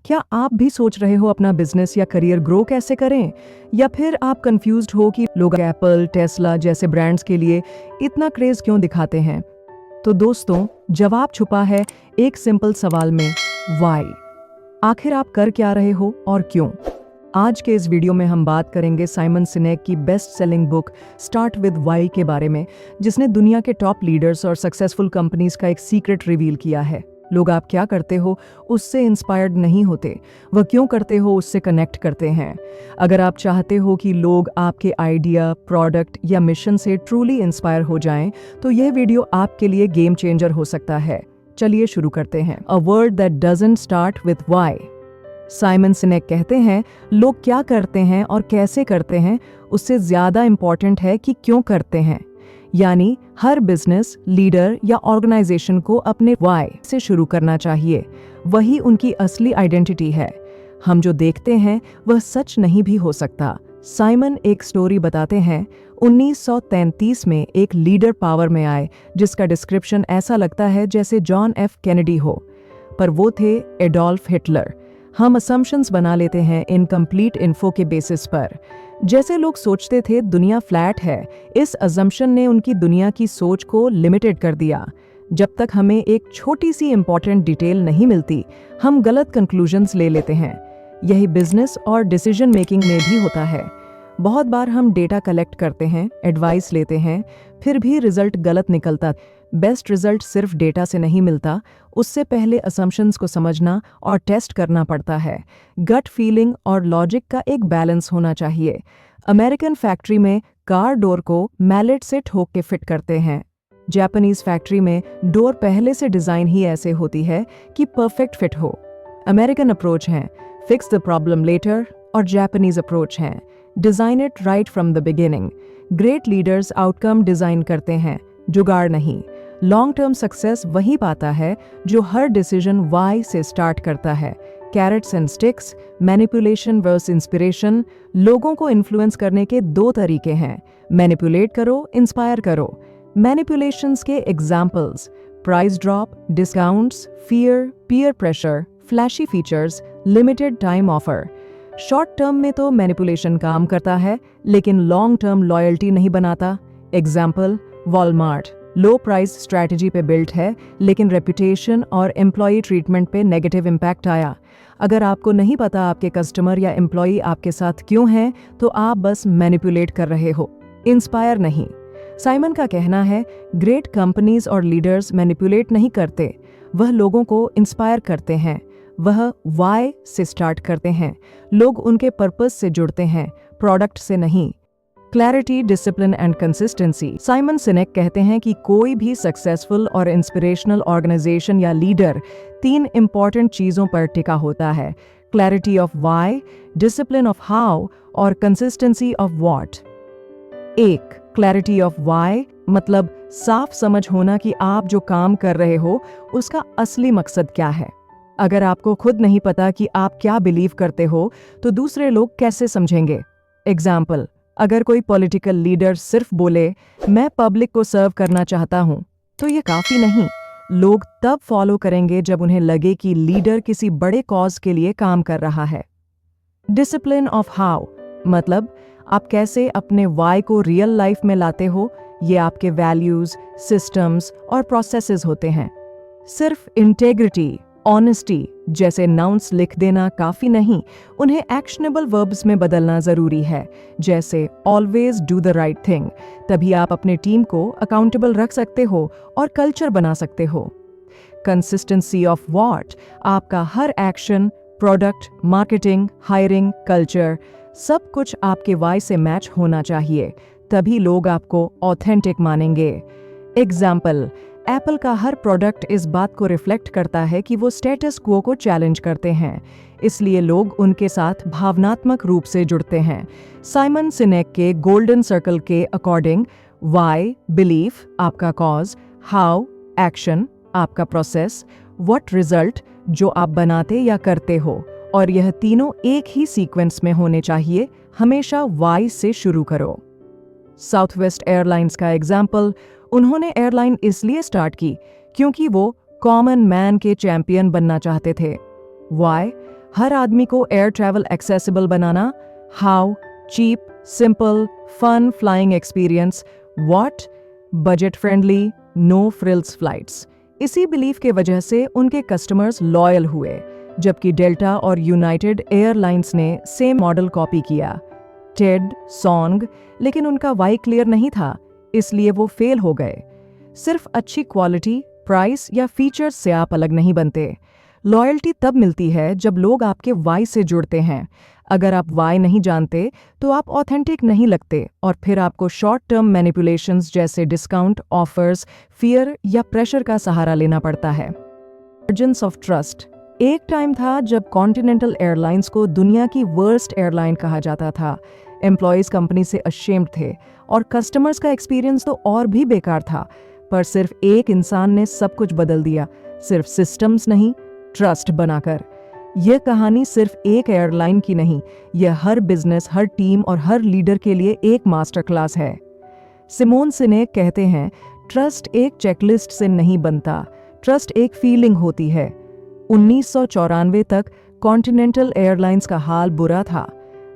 क्या आप भी सोच रहे हो अपना बिजनेस या करियर ग्रो कैसे करें? या फिर आप कंफ्यूज्ड हो कि लोग एप्पल, टेस्ला जैसे ब्रांड्स के लिए इतना क्रेज क्यों दिखाते हैं? तो दोस्तों, जवाब छुपा है एक सिंपल सवाल में, व्हाई। आखिर आप कर क्या रहे हो और क्यों? आज के इस वीडियो में हम बात करेंगे साइमन सिनेक की best selling book start with why के बारे में, जिसने दुनिया के टॉप लीडर्स और सक्सेसफुल कंपनीज का एक सीक्रेट रिवील किया है। लोग आप क्या करते हो उससे इंस्पायर्ड नहीं होते, वह क्यों करते हो उससे कनेक्ट करते हैं। अगर आप चाहते हो कि लोग आपके आइडिया, प्रोडक्ट या मिशन से ट्रूली इंस्पायर हो जाएं, तो यह वीडियो आपके लिए गेम चेंजर हो सकता है। चलिए शुरू करते हैं। A word that doesn't start with why. Simon Sinek कहते हैं, लोग क्या करते हैं और कैसे करते हैं उससे ज्यादा इंपॉर्टेंट है कि क्यों करते हैं। यानी हर बिजनेस, लीडर या ऑर्गेनाइजेशन को अपने व्हाई से शुरू करना चाहिए। वही उनकी असली आइडेंटिटी है। हम जो देखते हैं वह सच नहीं भी हो सकता। साइमन एक स्टोरी बताते हैं। 1933 में एक लीडर पावर में आए जिसका डिस्क्रिप्शन ऐसा लगता है जैसे जॉन एफ कैनेडी हो, पर वो थे एडोल्फ हिटलर। हम असम्पशंस बना लेते हैं इनकम्प्लीट इन्फो के बेसिस पर। जैसे लोग सोचते थे दुनिया फ्लैट है, इस अजम्पशन ने उनकी दुनिया की सोच को लिमिटेड कर दिया। जब तक हमें एक छोटी सी इंपॉर्टेंट डिटेल नहीं मिलती, हम गलत कंक्लूजन्स ले लेते हैं। यही बिजनेस और डिसीजन मेकिंग में भी होता है। बहुत बार हम डेटा कलेक्ट करते हैं, एडवाइस लेते हैं, फिर भी रिजल्ट गलत निकलता। बेस्ट रिजल्ट सिर्फ डेटा से नहीं मिलता, उससे पहले असम्पशंस को समझना और टेस्ट करना पड़ता है। गट फीलिंग और लॉजिक का एक बैलेंस होना चाहिए। अमेरिकन फैक्ट्री में कार डोर को मैलेट से ठोक के फिट करते हैं। जापानीज फैक्ट्री में डोर पहले से डिजाइन ही ऐसे होती है कि परफेक्ट फिट हो। अमेरिकन अप्रोच है फिक्स द प्रॉब्लम लेटर और जापानीज अप्रोच है design it right from the beginning. Great leaders outcome design करते हैं, जुगाड़ नहीं। लॉन्ग टर्म सक्सेस वही पाता है जो हर डिसीजन वाई से स्टार्ट करता है। Carrots and sticks, manipulation versus inspiration. लोगों को इन्फ्लुएंस करने के दो तरीके हैं, मैनिपुलेट करो, इंस्पायर करो। मैनिपुलेशंस के examples, price drop, discounts, fear, peer pressure, flashy features, limited time offer. Short term में तो मैनिपुलेशन काम करता है, लेकिन लॉन्ग टर्म लॉयल्टी नहीं बनाता। एग्जाम्पल, वॉलमार्ट लो प्राइस स्ट्रैटेजी पे बिल्ट है, लेकिन रेपुटेशन और एम्प्लॉई ट्रीटमेंट पे नेगेटिव इम्पैक्ट आया। अगर आपको नहीं पता आपके कस्टमर या एम्प्लॉई आपके साथ क्यों हैं, तो आप बस मैनिपुलेट कर रहे हो, इंस्पायर नहीं। साइमन का कहना है, ग्रेट कंपनीज और लीडर्स मैनिपुलेट नहीं करते, वह लोगों को इंस्पायर करते हैं। वह वाई से स्टार्ट करते हैं। लोग उनके पर्पस से जुड़ते हैं, प्रोडक्ट से नहीं। Clarity, discipline and consistency. Simon Sinek कहते हैं कि कोई भी सक्सेसफुल और इंस्पिरेशनल ऑर्गेनाइजेशन या लीडर 3 इंपॉर्टेंट चीजों पर टिका होता है, clarity of why, discipline of how और consistency of what. 1. Clarity of why मतलब साफ समझ होना कि आप जो काम कर रहे हो उसका असली मकसद क्या है। अगर आपको खुद नहीं पता कि आप क्या बिलीव करते हो, तो दूसरे लोग कैसे समझेंगे। एग्जाम्पल, अगर कोई पॉलिटिकल लीडर सिर्फ बोले मैं पब्लिक को सर्व करना चाहता हूं, तो ये काफी नहीं। लोग तब फॉलो करेंगे जब उन्हें लगे कि लीडर किसी बड़े कॉज के लिए काम कर रहा है। डिसिप्लिन ऑफ हाउ मतलब आप कैसे अपने वाई को रियल लाइफ में लाते हो। ये आपके वैल्यूज, सिस्टम्स और प्रोसेसेस होते हैं। सिर्फ इंटेग्रिटी, ऑनेस्टी जैसे नाउन्स लिख देना काफी नहीं, उन्हें एक्शनेबल वर्ब्स में बदलना जरूरी है, जैसे always do the right thing. तभी आप अपने टीम को अकाउंटेबल रख सकते हो और कल्चर बना सकते हो। कंसिस्टेंसी ऑफ व्हाट आपका हर action, product, marketing, hiring, culture, सब कुछ आपके वाई से मैच होना चाहिए, तभी लोग आपको ऑथेंटिक मानेंगे। एग्जाम्पल, एप्पल का हर प्रोडक्ट इस बात को रिफ्लेक्ट करता है कि वो स्टेटस क्वो को चैलेंज करते हैं, इसलिए लोग उनके साथ भावनात्मक रूप से जुड़ते हैं। साइमन सिनेक के गोल्डन सर्कल के अकॉर्डिंग, वाई बिलीफ आपका कॉज, हाउ एक्शन आपका प्रोसेस, व्हाट रिजल्ट जो आप बनाते या करते हो, और यह तीनों एक ही सीक्वेंस में होने चाहिए। हमेशा वाई से शुरू करो। साउथवेस्ट एयरलाइंस का एग्जाम्पल, उन्होंने एयरलाइन इसलिए स्टार्ट की क्योंकि वो कॉमन मैन के चैंपियन बनना चाहते थे। वाई, हर आदमी को एयर ट्रैवल एक्सेसिबल बनाना। How? Cheap, simple, fun flying experience. What? Budget friendly, no frills flights. इसी बिलीफ के वजह से उनके कस्टमर्स लॉयल हुए, जबकि डेल्टा और यूनाइटेड एयरलाइंस ने सेम मॉडल कॉपी किया, टेड, सॉन्ग, लेकिन उनका वाई क्लियर नहीं था, इसलिए वो फेल हो गए। सिर्फ अच्छी क्वालिटी, प्राइस या फीचर्स से आप अलग नहीं बनते। लॉयल्टी तब मिलती है जब लोग आपके वाई से जुड़ते हैं। अगर आप वाई नहीं जानते तो आप ऑथेंटिक नहीं लगते और फिर आपको शॉर्ट टर्म मैनिपुलेशंस जैसे डिस्काउंट, ऑफर्स, फियर या प्रेशर का सहारा लेना पड़ता है। अर्जेंस ऑफ ट्रस्ट। एक टाइम था जब कॉन्टिनेंटल एयरलाइंस को दुनिया की वर्स्ट एयरलाइन कहा जाता था। एम्प्लॉयज कंपनी से अशेम्ड थे और कस्टमर्स का एक्सपीरियंस तो और भी बेकार था। पर सिर्फ एक इंसान ने सब कुछ बदल दिया, सिर्फ सिस्टम्स नहीं, ट्रस्ट बनाकर। यह कहानी सिर्फ एक एयरलाइन की नहीं, यह हर बिजनेस, हर टीम और हर लीडर के लिए एक मास्टर क्लास है। सिमोन सिनेक कहते हैं, ट्रस्ट एक चेकलिस्ट से नहीं बनता, ट्रस्ट एक फीलिंग होती है। 1994 तक कॉन्टिनेंटल एयरलाइंस का हाल बुरा था।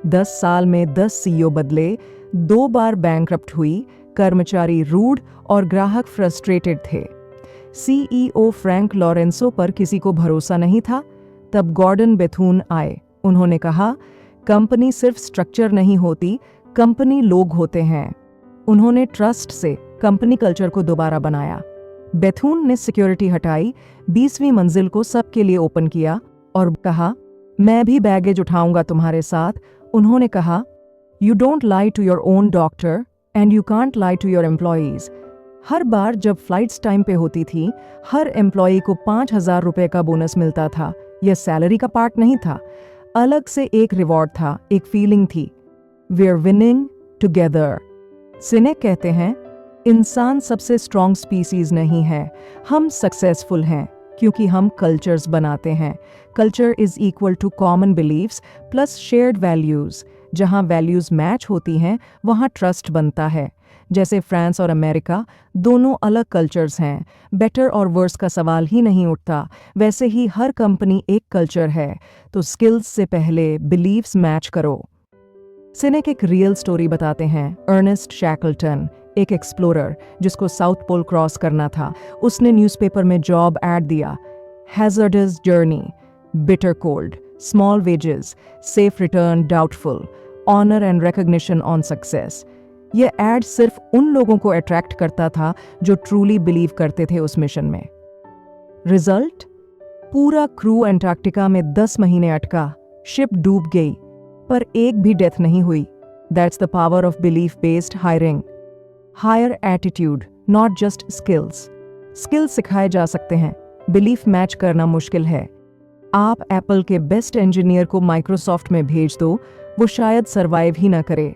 10 साल में 10 सीईओ बदले, 2 बार बैंकरप्ट हुई, कर्मचारी रूड और ग्राहक फ्रस्ट्रेटेड थे। सीईओ फ्रैंक लॉरेंसो पर किसी को भरोसा नहीं था। तब गॉर्डन बेथून आए। उन्होंने कहा, कंपनी सिर्फ स्ट्रक्चर नहीं होती, कंपनी लोग होते हैं। उन्होंने ट्रस्ट से कंपनी कल्चर को दोबारा बनाया। बेथून ने सिक्योरिटी हटाई, 20वीं मंजिल को सबके लिए ओपन किया और कहा, मैं भी बैगेज उठाऊंगा तुम्हारे साथ। उन्होंने कहा, you don't lie to your own doctor and you can't lie to your employees. हर बार जब फ्लाइट्स टाइम पे होती थी, हर एम्प्लॉई को 5,000 रुपए का बोनस मिलता था। यह सैलरी का पार्ट नहीं था, अलग से एक रिवॉर्ड था, एक फीलिंग थी, वी आर विनिंग टुगेदर। सिनेक कहते हैं, इंसान सबसे स्ट्रॉन्ग स्पीसीज नहीं है, हम सक्सेसफुल हैं क्योंकि हम कल्चर्स बनाते हैं। Culture is equal to common believes plus shared values. जहां वैल्यूज मैच होती हैं वहां ट्रस्ट बनता है। जैसे फ्रांस और अमेरिका दोनों अलग कल्चर्स हैं, बेटर और वर्स का सवाल ही नहीं उठता। वैसे ही हर कंपनी एक कल्चर है, तो स्किल्स से पहले बिलीव्स मैच करो। सिनेक एक रियल स्टोरी बताते हैं। अर्नेस्ट शैकल्टन, एक एक्सप्लोरर जिसको साउथ पोल क्रॉस करना था, उसने न्यूज़पेपर में जॉब ऐड दिया, hazardous journey, bitter cold, small wages, safe return doubtful, honour and recognition on success. यह एड सिर्फ उन लोगों को अट्रैक्ट करता था जो ट्रूली बिलीव करते थे उस मिशन में। रिजल्ट? पूरा क्रू एंटार्क्टिका में 10 महीने अटका, शिप डूब गई, पर एक भी डेथ नहीं हुई। That's the power of belief based hiring. Hire attitude, not just skills. Skills सिखाए जा सकते हैं, बिलीफ मैच करना मुश्किल है। आप एप्पल के बेस्ट इंजीनियर को माइक्रोसॉफ्ट में भेज दो, वो शायद सरवाइव ही ना करे,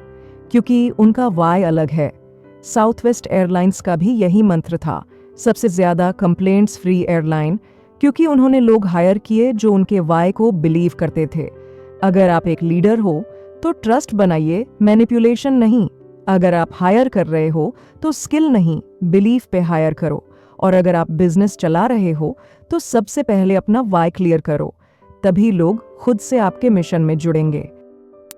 क्योंकि उनका वाई अलग है। साउथवेस्ट एयरलाइंस का भी यही मंत्र था, सबसे ज्यादा कंप्लेंट्स फ्री एयरलाइन, क्योंकि उन्होंने लोग हायर किए जो उनके वाई को बिलीव करते थे। अगर आप एक लीडर हो तो ट्रस्ट बनाइए, मैनिपुलेशन नहीं। अगर आप हायर कर रहे हो तो स्किल नहीं, बिलीफ पे हायर करो। और अगर आप बिजनेस चला रहे हो तो सबसे पहले अपना वाई क्लियर करो, तभी लोग खुद से आपके मिशन में जुड़ेंगे।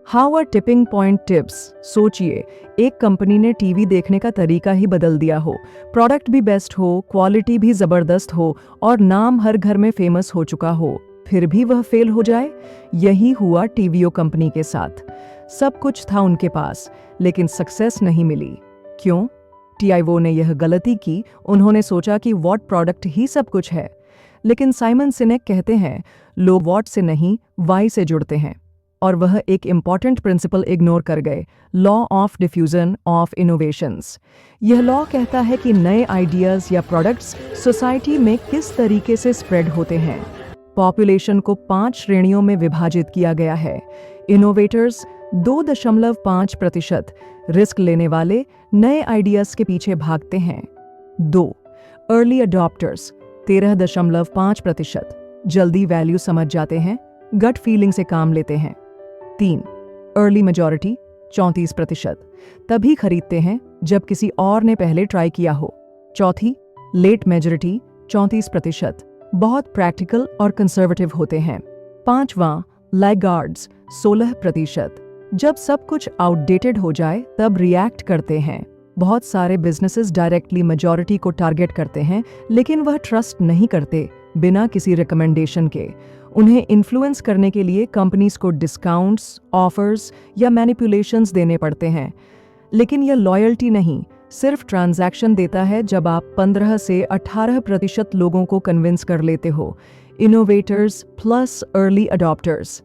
How are tipping point tips? सोचिए, एक कंपनी ने टीवी देखने का तरीका ही बदल दिया हो, प्रोडक्ट भी बेस्ट हो, क्वालिटी भी जबरदस्त हो और नाम हर घर में फेमस हो चुका हो, फिर भी वह फेल हो जाए। यही हुआ टीवीओ कंपनी के साथ। सब कुछ था उनके पास, लेकिन सक्सेस नहीं मिली। क्यों? टीआईओ ने यह गलती की, उन्होंने सोचा कि वॉट प्रोडक्ट ही सब कुछ है। लेकिन साइमन सिनेक कहते हैं, लोग वॉट से नहीं, वाई से जुड़ते हैं। और वह एक इंपॉर्टेंट प्रिंसिपल इग्नोर कर गए, law of diffusion of innovations. यह लॉ कहता है कि नए आइडियाज या प्रोडक्ट्स सोसाइटी में किस तरीके से स्प्रेड होते हैं। पॉपुलेशन को 5 श्रेणियों में विभाजित किया गया है। इनोवेटर्स 2.5%, रिस्क लेने वाले, नए आइडियाज के पीछे भागते हैं। 2. अर्ली अडॉप्टर्स 13.5%, जल्दी वैल्यू समझ जाते हैं, गट फीलिंग से काम लेते हैं। 3. अर्ली मेजॉरिटी 34%, तभी खरीदते हैं जब किसी और ने पहले ट्राई किया हो। 4. लेट मेजॉरिटी 34%, बहुत प्रैक्टिकल और कंजर्वेटिव होते हैं। 5वां, लैगार्ड्स 16%। जब सब कुछ आउटडेटेड हो जाए तब रिएक्ट करते हैं। बहुत सारे बिजनेसेस डायरेक्टली मेजॉरिटी को टारगेट करते हैं, लेकिन वह ट्रस्ट नहीं करते बिना किसी रिकमेंडेशन के। उन्हें इन्फ्लुएंस करने के लिए कंपनीज को डिस्काउंट्स, ऑफर्स या मैनिपुलेशंस देने पड़ते हैं। लेकिन यह लॉयल्टी नहीं, सिर्फ ट्रांजैक्शन देता है जब आप 15 से 18% लोगों को कन्विंस कर लेते हो। इनोवेटर्स प्लस अर्ली अडॉप्टर्स,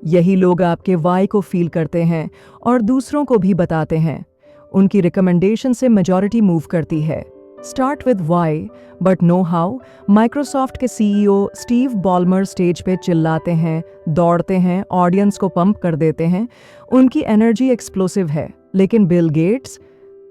यही लोग आपके वाई को फील करते हैं और दूसरों को भी बताते हैं। उनकी रिकमेंडेशन से मेजॉरिटी मूव करती है। Start with why but no how. Microsoft के सीईओ स्टीव बॉलमर स्टेज पे चिल्लाते हैं, दौड़ते हैं, ऑडियंस को पंप कर देते हैं। उनकी एनर्जी एक्सप्लोसिव है। लेकिन बिल गेट्स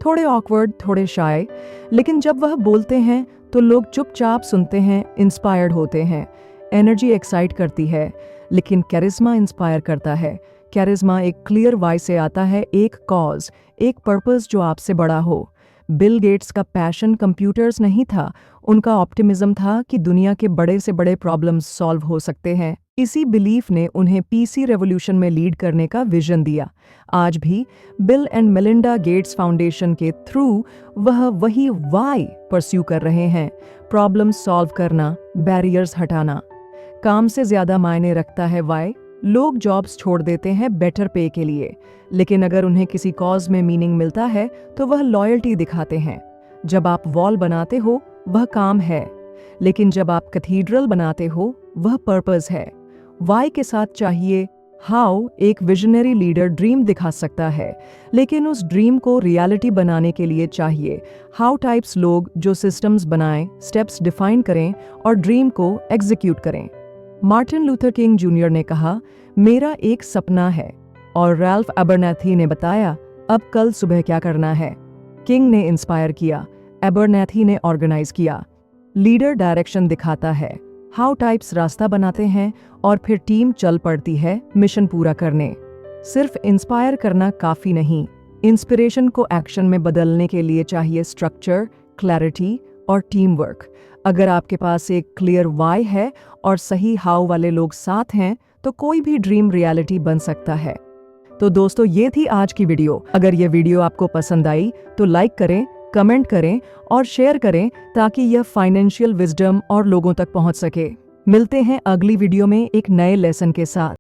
थोड़े ऑकवर्ड, थोड़े शाय, लेकिन जब वह बोलते हैं तो लोग चुपचाप सुनते हैं, इंस्पायर्ड होते हैं। एनर्जी एक्साइट करती है, लेकिन कैरिज्मा इंस्पायर करता है। कैरिज्मा एक क्लियर वाई से आता है, एक कॉज, एक पर्पस जो आपसे बड़ा हो। बिल गेट्स का पैशन कंप्यूटर्स नहीं था, उनका ऑप्टिमिज्म था कि दुनिया के बड़े से बड़े प्रॉब्लम्स सॉल्व हो सकते हैं। इसी बिलीफ ने उन्हें पीसी रेवोल्यूशन में लीड करने का विजन दिया। आज भी bill and Melinda Gates foundation के थ्रू वह वही वाई परस्यू कर रहे हैं। प्रॉब्लम सॉल्व करना, बैरियर्स हटाना। काम से ज्यादा मायने रखता है वाई। लोग जॉब्स छोड़ देते हैं बेटर पे के लिए, लेकिन अगर उन्हें किसी कॉज में मीनिंग मिलता है तो वह लॉयल्टी दिखाते हैं। जब आप वॉल बनाते हो वह काम है, लेकिन जब आप कैथीड्रल बनाते हो वह पर्पस है। वाई के साथ चाहिए हाउ। एक विजनरी लीडर ड्रीम दिखा सकता है, लेकिन उस ड्रीम को रियलिटी बनाने के लिए चाहिए हाउ टाइप्स लोग जो सिस्टम्स बनाएं, स्टेप्स डिफाइन करें और ड्रीम को एग्जीक्यूट करें। मार्टिन लूथर किंग जूनियर ने कहा, मेरा एक सपना है, और रैल्फ एबरनैथी ने बताया, अब कल सुबह क्या करना है। किंग ने इंस्पायर किया, एबरनैथी ने ऑर्गेनाइज किया। लीडर डायरेक्शन दिखाता है, हाउ टाइप्स रास्ता बनाते हैं और फिर टीम चल पड़ती है मिशन पूरा करने। सिर्फ इंस्पायर करना काफी नहीं, इंस्पिरेशन को एक्शन में बदलने के लिए चाहिए स्ट्रक्चर, क्लैरिटी और टीम वर्क। अगर आपके पास एक क्लियर वाई है और सही हाउ वाले लोग साथ हैं तो कोई भी ड्रीम रियलिटी बन सकता है। तो दोस्तों, ये थी आज की वीडियो। अगर ये वीडियो आपको पसंद आई तो लाइक करें, कमेंट करें और शेयर करें ताकि यह फाइनेंशियल विजडम और लोगों तक पहुंच सके। मिलते हैं अगली वीडियो में एक नए लेसन के साथ।